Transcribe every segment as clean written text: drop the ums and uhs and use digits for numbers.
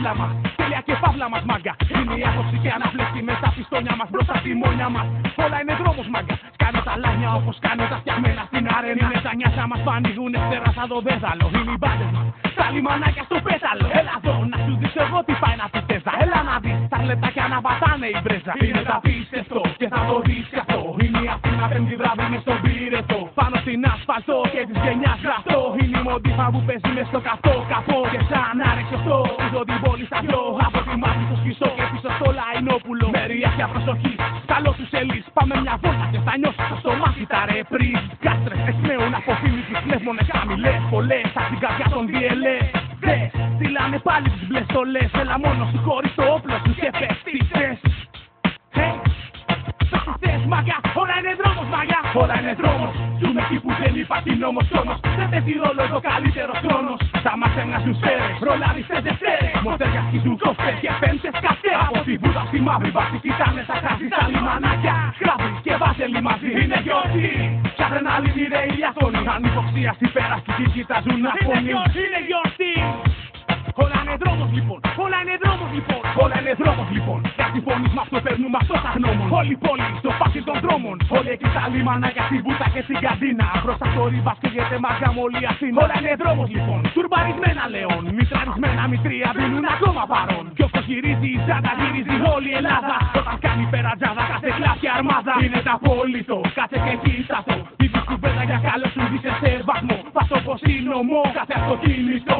παύλα μας. Τέλεια και παύλα μας, μάγκα. Είναι η άποψη και αναπλέκτη με τα πιστόνια μας μπροστά τη μόνια μας. Όλα είναι δρόμος, μάγκα. Κάνω τα λάνια όπως κάνω τα φτιαγμένα στην αρένα. Είναι τα νιάσα μας που ανοίγουν ευθέρα σαν το δέδαλο. Είναι οι μπάντες μας, τα λιμανάκια στο πέταλο. Έλα εδώ να σου δεις εγώ τι πάει να πιστεύα. Έλα να δεις τα λεπτάκια να πατάνε η μπρέζα. Είναι τα πίστευτο και θα το δεις κι αυτό. Είναι η Αθήνα πέμπτη βράδυ μες στον πύρετο. Πάνω στην ασφαλτό και της γενιάς γραφτό. Είναι η μοντίφα που παίζει μες στο καυτό καπό. Και σαν άρεξη αυτό, πίσω την πόλη στα δυο. Από τη μάχη στο σκισό και πίσω στο λαϊνόπουλο. Με ριάκια προσοχή, καλό του σελής. Πάμε μια βόλτα και θα νιώσεις στο μάτι τα ρεπρί. Κάστρες εκπνέουν από φήμικες πνεύμονες χαμηλές. Πολλές απ' την καρδιά των διελές. Δες, στείλανε πάλι τις μπλες στολές. Έλα μόνο σου χωρίς το όπλο σου και πες τι θες. Μάγκα, όλα είναι δρόμος, μάγκα. Όλα είναι δρόμος. Ζούμε εκεί που δεν υπάρχει νόμος όμως. Δεν παίζει ρόλο εδώ καλύτερος χρόνος. Θα μας εννοιάζουν σφαίρες, ρολάριστες δευτέρες. Μοντέρια σκίζουν κόφτες και πέμπτες καυτές. Από τη βούδα στη μαύρη βάση κοιτάνε στα χάρτη στα λιμανάκια. Γράφει και βάζελοι μαζί, είναι γιορτή. Σαν αδρεναλίνη ρε ηλιαθόνη. Ανυποξίαστοι πέραστικοι κοιτάζουν να φωνή. Είναι γιορτή. Όλα είναι δρόμος λοιπόν, όλα είναι δρόμος λοιπόν. Όλα είναι δρόμος λοιπόν. Κάτι φωνής μ' αυτό παίρνουμε αυτό σαν γνώμων. Όλη η πόλη στο πάθη των δρόμων. Όλοι εκεί στα λιμανάκια, στην βούτα και στην καντίνα. Μπροστά στο ρίμπας καίγεται μάγκα μ' όλη Αθήνα. Όλα είναι δρόμος λοιπόν. Τουρμπαρισμένα λεόν, μητραρισμένα μητρία δίνουν ακόμα παρόν. Κι όπως γυρίζει η τσάντα γυρίζει όλη η Ελλάδα. Όταν κάνει περατζάδα κάθε κλάσια αρμάδα. Είναι τα απόλυτο, κάτσε και κοίτα το. Ήδη κουβέντα για καλό σου δεις σε βαθμό. Πας όπως είναι ομό, κάθε αυτοκίνητο.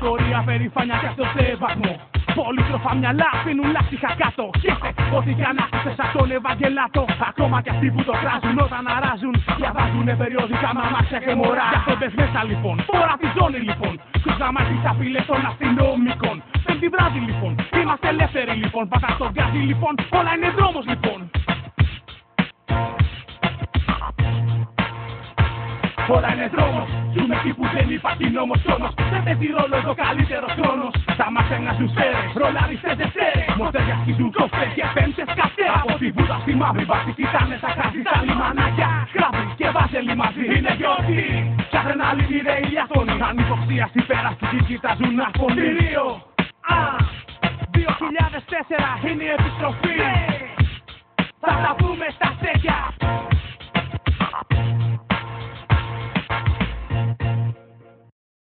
Ιστορία, περηφάνεια και αυτοσεβασμό. Πολύτροφα μυαλά αφήνουν λάστιχα κάτω. Σκέφτε ότι κι αν άκουσες σαν τον Ευαγγελάτο. Ακόμα κι αυτοί που το κράζουν όταν αράζουν. Διαβάζουνε περιοδικά με αμάξια και μωρά. Γι' αυτό μπες μέσα λοιπόν, τώρα τη ζώνη λοιπόν. Τους γραμμάτις απειλές των αστυνομικών. Πέμπτη βράδυ λοιπόν, είμαστε ελεύθεροι λοιπόν. Πατά στον γκάζι λοιπόν, όλα είναι δρόμος λοιπόν. Όλα είναι δρόμος, ζούμε εκεί που δεν υπάρχει νόμος όμως. Δεν παίζει ρόλο εδώ καλύτερος χρόνος. Θα μας εννοιάζουν σφαίρες, ρολάριστες δευτέρες. Μοντέρια σκίζουν κόφτες και πέμπτες καυτές. Από τη βούδα στη μαύρη βάση κοιτάνε στα χάρτη στα λιμανάκια. Γράφει και βάζελοι μαζί, είναι γιορτή. Σαν αδρεναλίνη ρε ηλιαθόνη. Ανυποξίαστοι πέραστικοι κοιτάζουν να φωνή. 2004 είναι η επιστροφή. Θα τα πούμε στα στέκια.